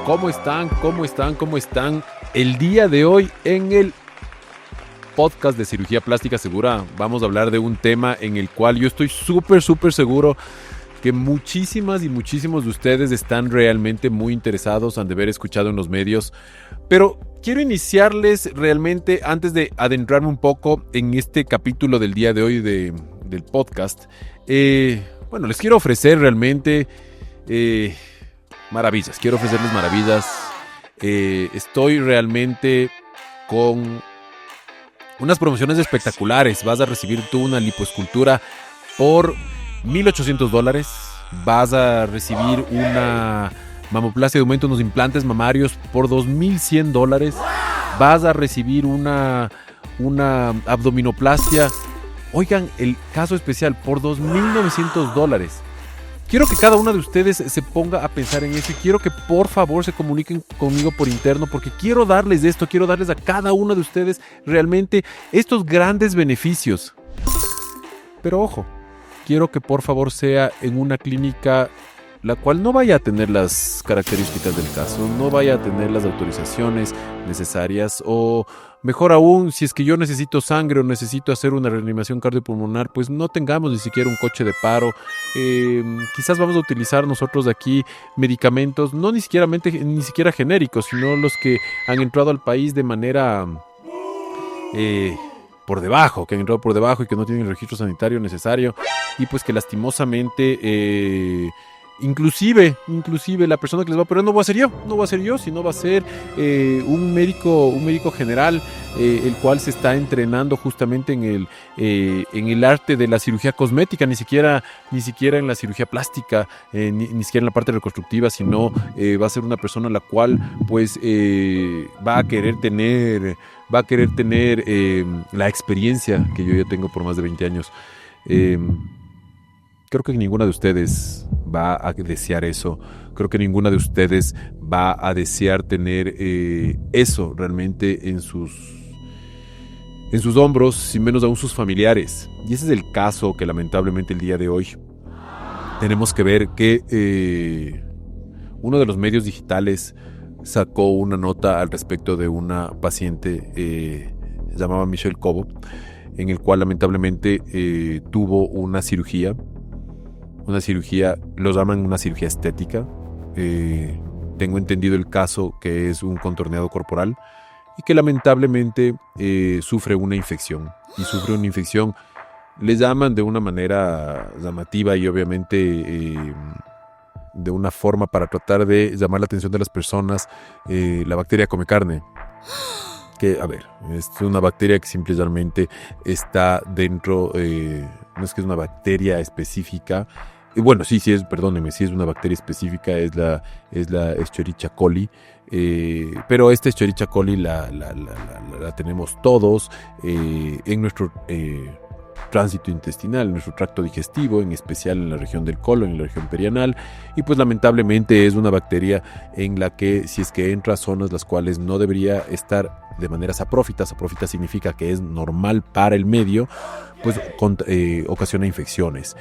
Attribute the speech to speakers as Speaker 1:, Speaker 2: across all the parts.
Speaker 1: ¿Cómo están? ¿Cómo están? ¿Cómo están? El día de hoy en el podcast de Cirugía Plástica Segura vamos a hablar de un tema en el cual yo estoy súper seguro que muchísimas y muchísimos de ustedes están realmente muy interesados, han de haber escuchado en los medios, pero quiero iniciarles realmente antes de adentrarme un poco en este capítulo del día de hoy del podcast. Les quiero ofrecer realmente maravillas, quiero ofrecerles maravillas. Estoy realmente con unas promociones espectaculares. Vas a recibir tú una lipoescultura por $1,800. Vas a recibir una mamoplastia de aumento, unos implantes mamarios por $2,100. Vas a recibir una abdominoplastia, oigan, el caso especial, por $2,900. Quiero que cada una de ustedes se ponga a pensar en eso y quiero que por favor se comuniquen conmigo por interno porque quiero darles esto, quiero darles a cada uno de ustedes realmente estos grandes beneficios. Pero ojo, quiero que por favor sea en una clínica la cual no vaya a tener las características del caso, no vaya a tener las autorizaciones necesarias, o mejor aún, si es que yo necesito sangre o necesito hacer una reanimación cardiopulmonar, pues no tengamos ni siquiera un coche de paro. Quizás vamos a utilizar nosotros aquí medicamentos, no ni siquiera genéricos, sino los que han entrado al país de manera que han entrado por debajo y que no tienen el registro sanitario necesario, y pues que lastimosamente inclusive la persona que les va a operar no va a ser yo, sino va a ser un médico general, el cual se está entrenando justamente en el arte de la cirugía cosmética, ni siquiera en la cirugía plástica, ni siquiera en la parte reconstructiva, sino va a ser una persona la cual pues va a querer tener la experiencia que yo ya tengo por más de 20 años. Creo que ninguna de ustedes va a desear eso. Creo que ninguna de ustedes va a desear tener eso realmente en sus hombros, y menos aún sus familiares. Y ese es el caso que lamentablemente el día de hoy tenemos que ver que uno de los medios digitales sacó una nota al respecto de una paciente, se llamaba Michelle Cobo, en el cual lamentablemente tuvo una cirugía, lo llaman una cirugía estética. Tengo entendido el caso que es un contorneado corporal y que lamentablemente sufre una infección. Le llaman de una manera llamativa y obviamente de una forma para tratar de llamar la atención de las personas, la bacteria come carne. Que, a ver, es una bacteria que simplemente está dentro, no es que es una bacteria específica. Bueno, sí es una bacteria específica, es la Escherichia coli, pero esta Escherichia coli la tenemos todos en nuestro tránsito intestinal, en nuestro tracto digestivo, en especial en la región del colon, en la región perianal, y pues lamentablemente es una bacteria en la que si es que entra a zonas las cuales no debería estar de manera saprófita significa que es normal para el medio, pues ocasiona infecciones.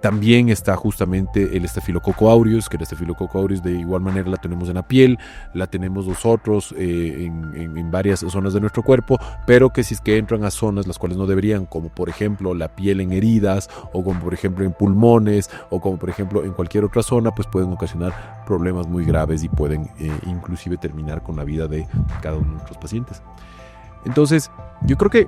Speaker 1: También está justamente el Staphylococcus aureus, que el Staphylococcus aureus de igual manera la tenemos en la piel, la tenemos nosotros en varias zonas de nuestro cuerpo, pero que si es que entran a zonas las cuales no deberían, como por ejemplo la piel en heridas, o como por ejemplo en pulmones, o como por ejemplo en cualquier otra zona, pues pueden ocasionar problemas muy graves y pueden inclusive terminar con la vida de cada uno de nuestros pacientes. Entonces, yo creo que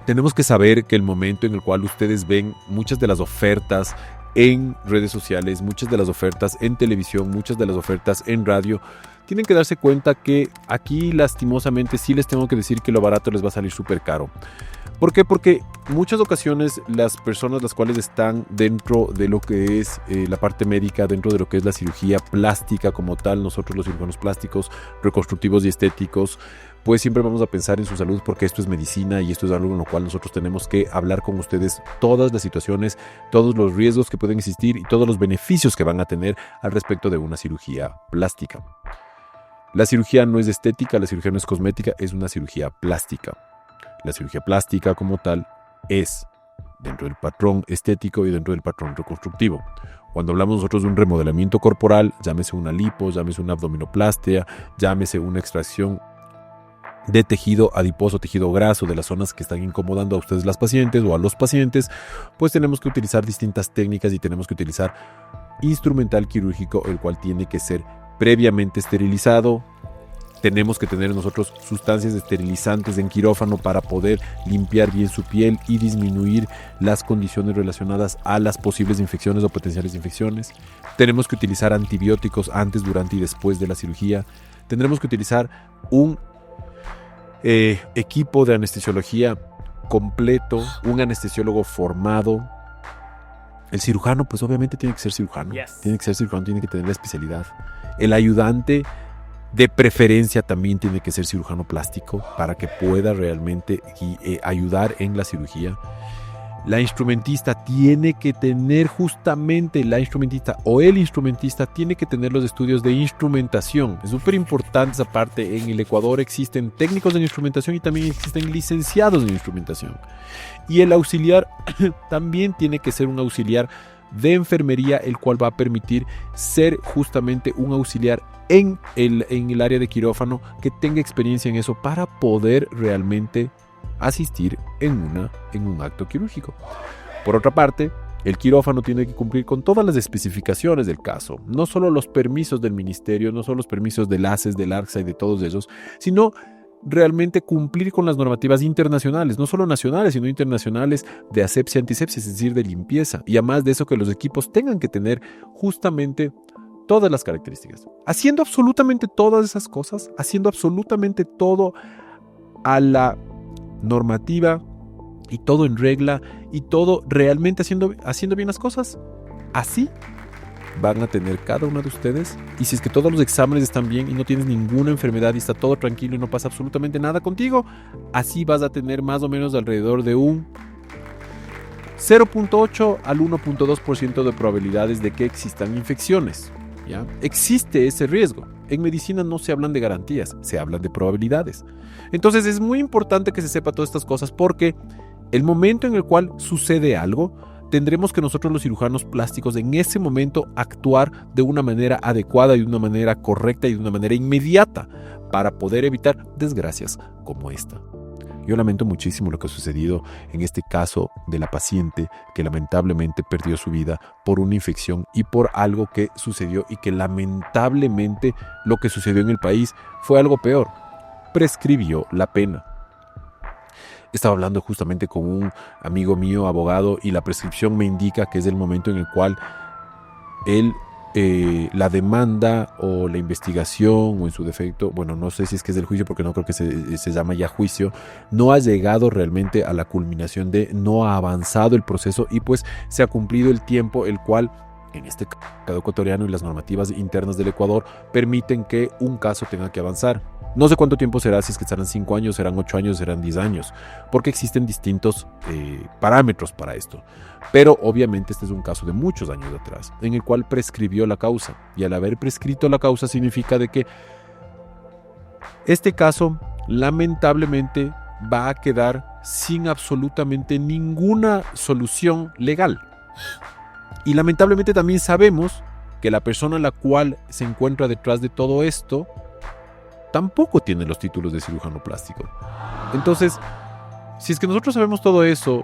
Speaker 1: tenemos que saber que el momento en el cual ustedes ven muchas de las ofertas en redes sociales, muchas de las ofertas en televisión, muchas de las ofertas en radio, tienen que darse cuenta que aquí lastimosamente sí les tengo que decir que lo barato les va a salir súper caro. ¿Por qué? Porque muchas ocasiones las personas las cuales están dentro de lo que es la parte médica, dentro de lo que es la cirugía plástica como tal, nosotros los cirujanos plásticos, reconstructivos y estéticos, pues siempre vamos a pensar en su salud porque esto es medicina y esto es algo en lo cual nosotros tenemos que hablar con ustedes todas las situaciones, todos los riesgos que pueden existir y todos los beneficios que van a tener al respecto de una cirugía plástica. La cirugía no es estética, la cirugía no es cosmética, es una cirugía plástica. La cirugía plástica como tal es dentro del patrón estético y dentro del patrón reconstructivo. Cuando hablamos nosotros de un remodelamiento corporal, llámese una lipo, llámese una abdominoplastia, llámese una extracción de tejido adiposo, tejido graso de las zonas que están incomodando a ustedes las pacientes o a los pacientes, pues tenemos que utilizar distintas técnicas y tenemos que utilizar instrumental quirúrgico, el cual tiene que ser previamente esterilizado. Tenemos que tener nosotros sustancias esterilizantes en quirófano para poder limpiar bien su piel y disminuir las condiciones relacionadas a las posibles infecciones o potenciales infecciones. Tenemos que utilizar antibióticos antes, durante y después de la cirugía. Tendremos que utilizar un equipo de anestesiología completo, un anestesiólogo formado. El cirujano, pues obviamente tiene que ser cirujano. Tiene que ser cirujano, tiene que tener la especialidad. El ayudante, de preferencia, también tiene que ser cirujano plástico para que pueda realmente ayudar en la cirugía. La instrumentista tiene que tener justamente, la instrumentista o el instrumentista tiene que tener los estudios de instrumentación. Es súper importante esa parte. En el Ecuador existen técnicos de instrumentación y también existen licenciados en instrumentación. Y el auxiliar también tiene que ser un auxiliar de enfermería, el cual va a permitir ser justamente un auxiliar en el área de quirófano que tenga experiencia en eso para poder realmente asistir en un acto quirúrgico. Por otra parte, el quirófano tiene que cumplir con todas las especificaciones del caso, no solo los permisos del ministerio, no solo los permisos del ACES, del ARCSA y de todos ellos, sino realmente cumplir con las normativas internacionales, no solo nacionales, sino internacionales de asepsia, antisepsia, es decir, de limpieza. Y además de eso, que los equipos tengan que tener justamente todas las características. Haciendo absolutamente todas esas cosas, haciendo absolutamente todo a la normativa y todo en regla y todo realmente haciendo bien las cosas, así van a tener cada uno de ustedes. Y si es que todos los exámenes están bien y no tienes ninguna enfermedad y está todo tranquilo y no pasa absolutamente nada contigo, así vas a tener más o menos alrededor de un 0.8 al 1.2% de probabilidades de que existan infecciones. ¿Ya? Existe ese riesgo. En medicina no se hablan de garantías, se hablan de probabilidades. Entonces es muy importante que se sepa todas estas cosas, porque el momento en el cual sucede algo, tendremos que nosotros los cirujanos plásticos en ese momento actuar de una manera adecuada y de una manera correcta y de una manera inmediata para poder evitar desgracias como esta. Yo lamento muchísimo lo que ha sucedido en este caso de la paciente que lamentablemente perdió su vida por una infección y por algo que sucedió, y que lamentablemente lo que sucedió en el país fue algo peor. Prescribió la pena. Estaba hablando justamente con un amigo mío, abogado, y la prescripción me indica que es el momento en el cual él, la demanda o la investigación, o en su defecto, bueno, no sé si es que es el juicio, porque no creo que se llama ya juicio, no ha llegado realmente a la culminación no ha avanzado el proceso, y pues se ha cumplido el tiempo el cual en este caso ecuatoriano y las normativas internas del Ecuador permiten que un caso tenga que avanzar. No sé cuánto tiempo será, si es que serán 5 años, serán 8 años, serán 10 años, porque existen distintos parámetros para esto. Pero obviamente este es un caso de muchos años atrás, en el cual prescribió la causa. Y al haber prescrito la causa significa de que este caso lamentablemente va a quedar sin absolutamente ninguna solución legal. Y lamentablemente también sabemos que la persona a la cual se encuentra detrás de todo esto tampoco tiene los títulos de cirujano plástico. Entonces, si es que nosotros sabemos todo eso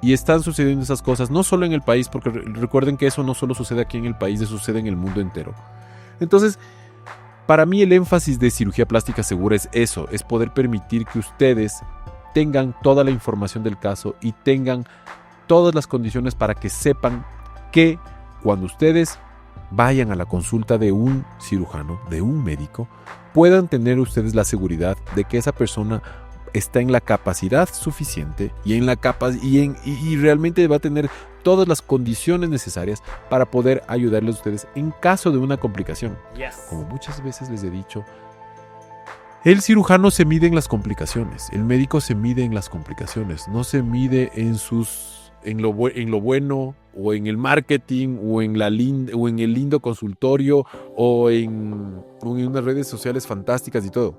Speaker 1: y están sucediendo esas cosas, no solo en el país, porque recuerden que eso no solo sucede aquí en el país, eso sucede en el mundo entero. Entonces, para mí el énfasis de cirugía plástica segura es eso, es poder permitir que ustedes tengan toda la información del caso y tengan todas las condiciones para que sepan que cuando ustedes vayan a la consulta de un cirujano, de un médico, puedan tener ustedes la seguridad de que esa persona está en la capacidad suficiente y realmente va a tener todas las condiciones necesarias para poder ayudarles a ustedes en caso de una complicación. Como muchas veces les he dicho, el cirujano se mide en las complicaciones, el médico se mide en las complicaciones, no se mide en lo bueno, o en el marketing, o en el lindo consultorio, o en unas redes sociales fantásticas y todo.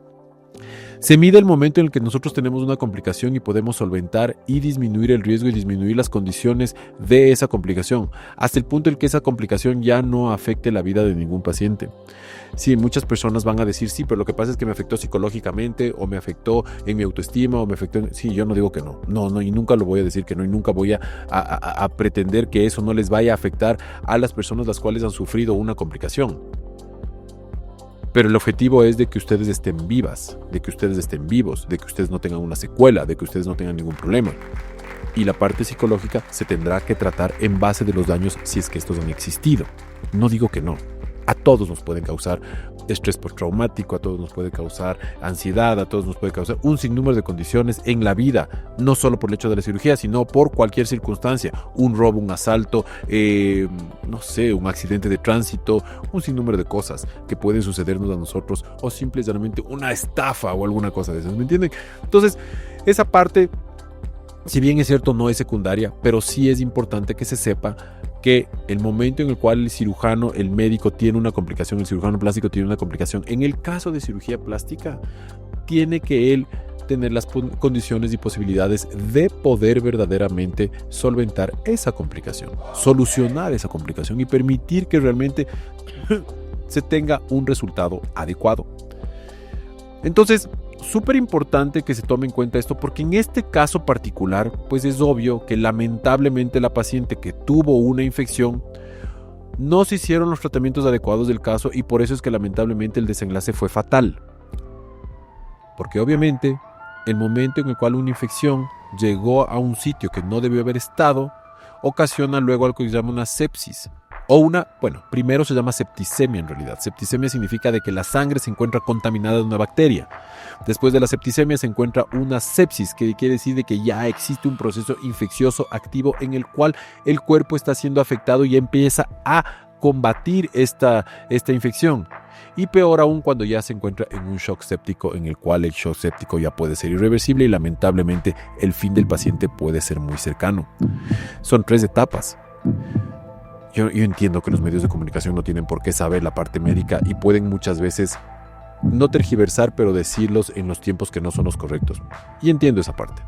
Speaker 1: Se mide el momento en el que nosotros tenemos una complicación y podemos solventar y disminuir el riesgo y disminuir las condiciones de esa complicación, hasta el punto en que esa complicación ya no afecte la vida de ningún paciente. Sí, muchas personas van a decir, sí, pero lo que pasa es que me afectó psicológicamente, o me afectó en mi autoestima, o me afectó en... Sí, yo no digo que no. No, y nunca lo voy a decir que no, y nunca voy a pretender que eso no les vaya a afectar a las personas las cuales han sufrido una complicación. Pero el objetivo es de que ustedes estén vivas, de que ustedes estén vivos, de que ustedes no tengan una secuela, de que ustedes no tengan ningún problema. Y la parte psicológica se tendrá que tratar en base de los daños si es que estos han existido. No digo que no. A todos nos pueden causar estrés postraumático, a todos nos puede causar ansiedad, a todos nos puede causar un sinnúmero de condiciones en la vida, no solo por el hecho de la cirugía, sino por cualquier circunstancia, un robo, un asalto, no sé, un accidente de tránsito, un sinnúmero de cosas que pueden sucedernos a nosotros, o simplemente una estafa o alguna cosa de esas, ¿me entienden? Entonces, esa parte, si bien es cierto, no es secundaria, pero sí es importante que se sepa que el momento en el cual el cirujano, el médico tiene una complicación, el cirujano plástico tiene una complicación, en el caso de cirugía plástica, tiene que él tener las condiciones y posibilidades de poder verdaderamente solventar esa complicación, solucionar esa complicación y permitir que realmente se tenga un resultado adecuado. Entonces, súper importante que se tome en cuenta esto, porque en este caso particular, pues es obvio que lamentablemente la paciente que tuvo una infección no se hicieron los tratamientos adecuados del caso, y por eso es que lamentablemente el desenlace fue fatal. Porque obviamente el momento en el cual una infección llegó a un sitio que no debió haber estado, ocasiona luego algo que se llama una sepsis. O primero se llama septicemia en realidad. Septicemia significa de que la sangre se encuentra contaminada de una bacteria. Después de la septicemia se encuentra una sepsis, que quiere decir de que ya existe un proceso infeccioso activo en el cual el cuerpo está siendo afectado y empieza a combatir esta infección. Y peor aún cuando ya se encuentra en un shock séptico, en el cual el shock séptico ya puede ser irreversible y lamentablemente el fin del paciente puede ser muy cercano. Son 3 etapas. Yo entiendo que los medios de comunicación no tienen por qué saber la parte médica y pueden muchas veces no tergiversar, pero decirlos en los tiempos que no son los correctos. Y entiendo esa parte.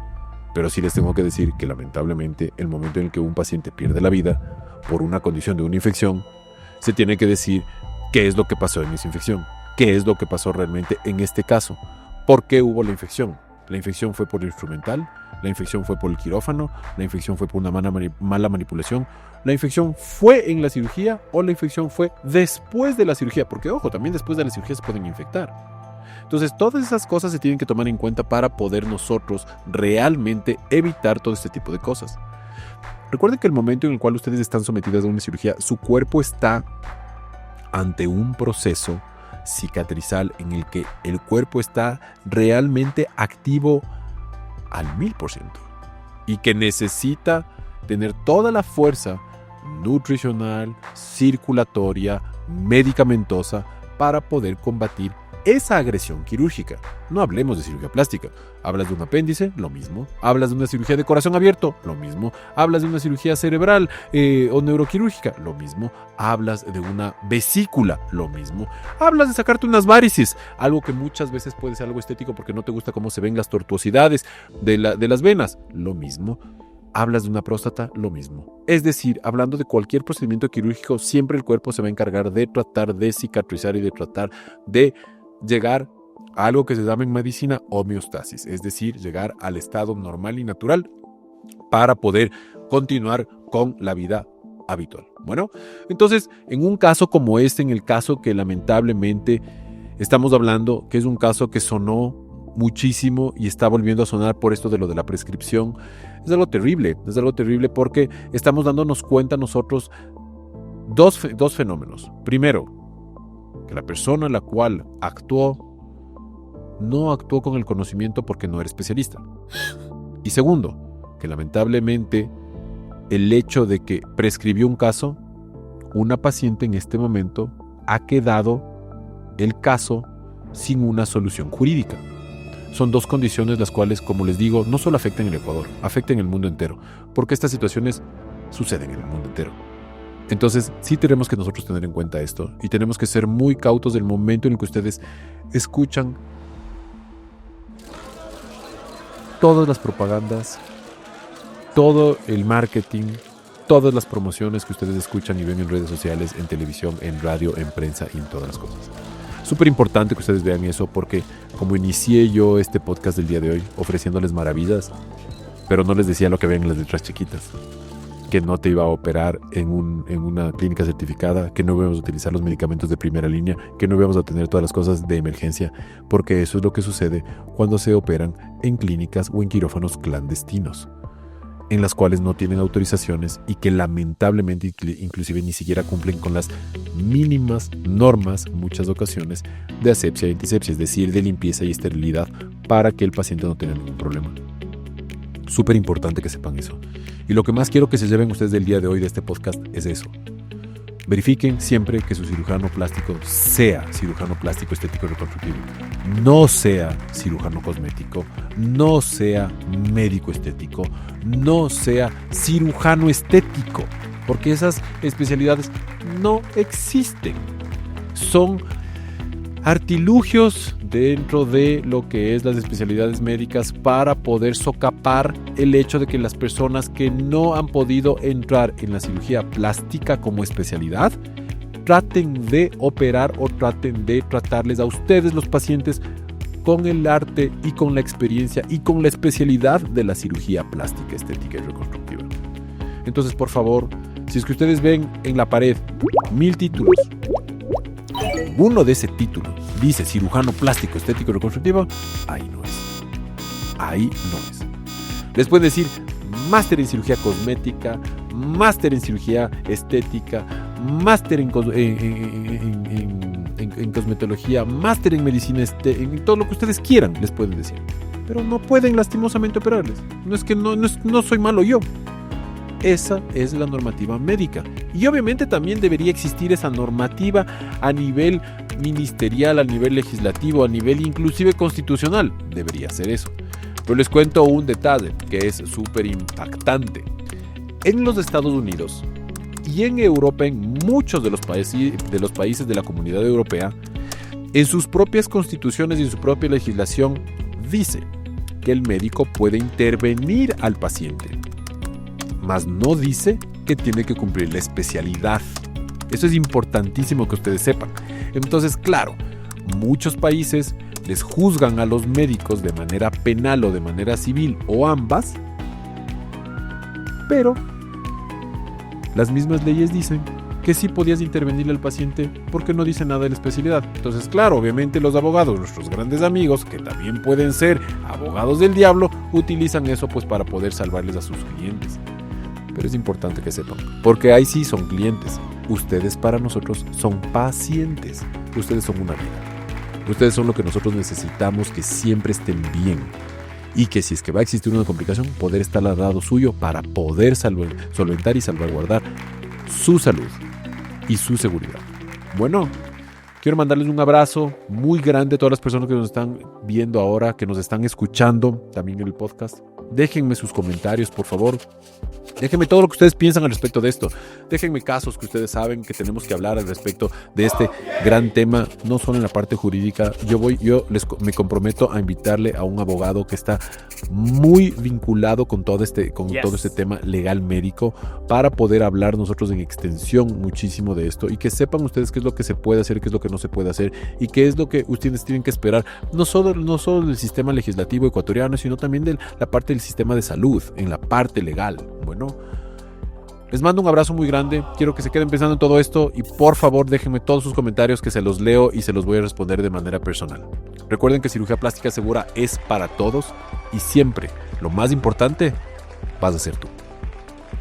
Speaker 1: Pero sí les tengo que decir que lamentablemente el momento en el que un paciente pierde la vida por una condición de una infección, se tiene que decir qué es lo que pasó en esa infección, qué es lo que pasó realmente en este caso, por qué hubo la infección. La infección fue por el instrumental, la infección fue por el quirófano, la infección fue por una mala manipulación, la infección fue en la cirugía o la infección fue después de la cirugía, porque ojo, también después de la cirugía se pueden infectar. Entonces todas esas cosas se tienen que tomar en cuenta para poder nosotros realmente evitar todo este tipo de cosas. Recuerden que el momento en el cual ustedes están sometidos a una cirugía, su cuerpo está ante un proceso cicatrizal en el que el cuerpo está realmente activo al 1000% y que necesita tener toda la fuerza nutricional, circulatoria, medicamentosa para poder combatir esa agresión quirúrgica. No hablemos de cirugía plástica. Hablas de un apéndice, lo mismo. Hablas de una cirugía de corazón abierto, lo mismo. Hablas de una cirugía cerebral o neuroquirúrgica, lo mismo. Hablas de una vesícula, lo mismo. Hablas de sacarte unas varices, algo que muchas veces puede ser algo estético porque no te gusta cómo se ven las tortuosidades de las venas, lo mismo. Hablas de una próstata, lo mismo. Es decir, hablando de cualquier procedimiento quirúrgico, siempre el cuerpo se va a encargar de tratar de cicatrizar y de tratar de llegar a algo que se llama en medicina homeostasis, es decir, llegar al estado normal y natural para poder continuar con la vida habitual. Bueno, entonces, en un caso como este, en el caso que lamentablemente estamos hablando, que es un caso que sonó muchísimo y está volviendo a sonar por esto de lo de la prescripción, es algo terrible porque estamos dándonos cuenta nosotros dos fenómenos. Primero, que la persona la cual actuó no actuó con el conocimiento porque no era especialista. Y segundo, que lamentablemente el hecho de que prescribió un caso, una paciente en este momento ha quedado el caso sin una solución jurídica. Son 2 condiciones las cuales, como les digo, no solo afectan en el Ecuador, afectan en el mundo entero, porque estas situaciones suceden en el mundo entero. Entonces, sí tenemos que nosotros tener en cuenta esto y tenemos que ser muy cautos del momento en el que ustedes escuchan todas las propagandas, todo el marketing, todas las promociones que ustedes escuchan y ven en redes sociales, en televisión, en radio, en prensa y en todas las cosas. Súper importante que ustedes vean eso porque como inicié yo este podcast del día de hoy ofreciéndoles maravillas, pero no les decía lo que ven en las letras chiquitas, que no te iba a operar en una clínica certificada, que no íbamos a utilizar los medicamentos de primera línea, que no íbamos a tener todas las cosas de emergencia, porque eso es lo que sucede cuando se operan en clínicas o en quirófanos clandestinos, en las cuales no tienen autorizaciones y que lamentablemente inclusive ni siquiera cumplen con las mínimas normas, muchas ocasiones, de asepsia y antisepsia, es decir, de limpieza y esterilidad para que el paciente no tenga ningún problema. Súper importante que sepan eso. Y lo que más quiero que se lleven ustedes del día de hoy de este podcast es eso. Verifiquen siempre que su cirujano plástico sea cirujano plástico estético reconstructivo, no sea cirujano cosmético, no sea médico estético, no sea cirujano estético, porque esas especialidades no existen. Son artilugios dentro de lo que es las especialidades médicas para poder socapar el hecho de que las personas que no han podido entrar en la cirugía plástica como especialidad traten de operar o traten de tratarles a ustedes los pacientes con el arte y con la experiencia y con la especialidad de la cirugía plástica, estética y reconstructiva. Entonces, por favor, si es que ustedes ven en la pared 1000 títulos, uno de ese título dice cirujano plástico, estético y reconstructivo, ahí no es. Ahí no es. Les pueden decir máster en cirugía cosmética, máster en cirugía estética, máster en cosmetología, máster en medicina, en todo lo que ustedes quieran, les pueden decir. Pero no pueden lastimosamente operarles. No es que no soy malo yo. Esa es la normativa médica. Y obviamente también debería existir esa normativa a nivel ministerial, a nivel legislativo, a nivel inclusive constitucional. Debería ser eso. Pero les cuento un detalle que es súper impactante. En los Estados Unidos y en Europa, en muchos de los países de la Comunidad Europea, en sus propias constituciones y en su propia legislación, dice que el médico puede intervenir al paciente, mas no dice que tiene que cumplir la especialidad. Eso es importantísimo que ustedes sepan. Entonces, claro, muchos países les juzgan a los médicos de manera penal o de manera civil o ambas, pero las mismas leyes dicen que sí podías intervenirle al paciente porque no dice nada de la especialidad. Entonces, claro, obviamente los abogados, nuestros grandes amigos, que también pueden ser abogados del diablo, utilizan eso pues para poder salvarles a sus clientes. Pero es importante que sepan, porque ahí sí son clientes. Ustedes para nosotros son pacientes. Ustedes son una vida. Ustedes son lo que nosotros necesitamos que siempre estén bien. Y que si es que va a existir una complicación, poder estar al lado suyo para poder solventar y salvaguardar su salud y su seguridad. Bueno, quiero mandarles un abrazo muy grande a todas las personas que nos están viendo ahora, que nos están escuchando también en el podcast. Déjenme sus comentarios, por favor. Déjenme todo lo que ustedes piensan al respecto de esto. Déjenme casos que ustedes saben que tenemos que hablar al respecto de este gran tema, no solo en la parte jurídica. Me comprometo a invitarle a un abogado que está muy vinculado con todo este tema legal médico para poder hablar nosotros en extensión muchísimo de esto y que sepan ustedes qué es lo que se puede hacer, qué es lo que no se puede hacer y qué es lo que ustedes tienen que esperar, no solo del sistema legislativo ecuatoriano, sino también de la parte del sistema de salud, en la parte legal. Bueno, les mando un abrazo muy grande. Quiero que se queden pensando en todo esto y por favor déjenme todos sus comentarios que se los leo y se los voy a responder de manera personal. Recuerden que cirugía plástica segura es para todos y siempre lo más importante vas a ser tú.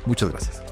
Speaker 1: Muchas gracias.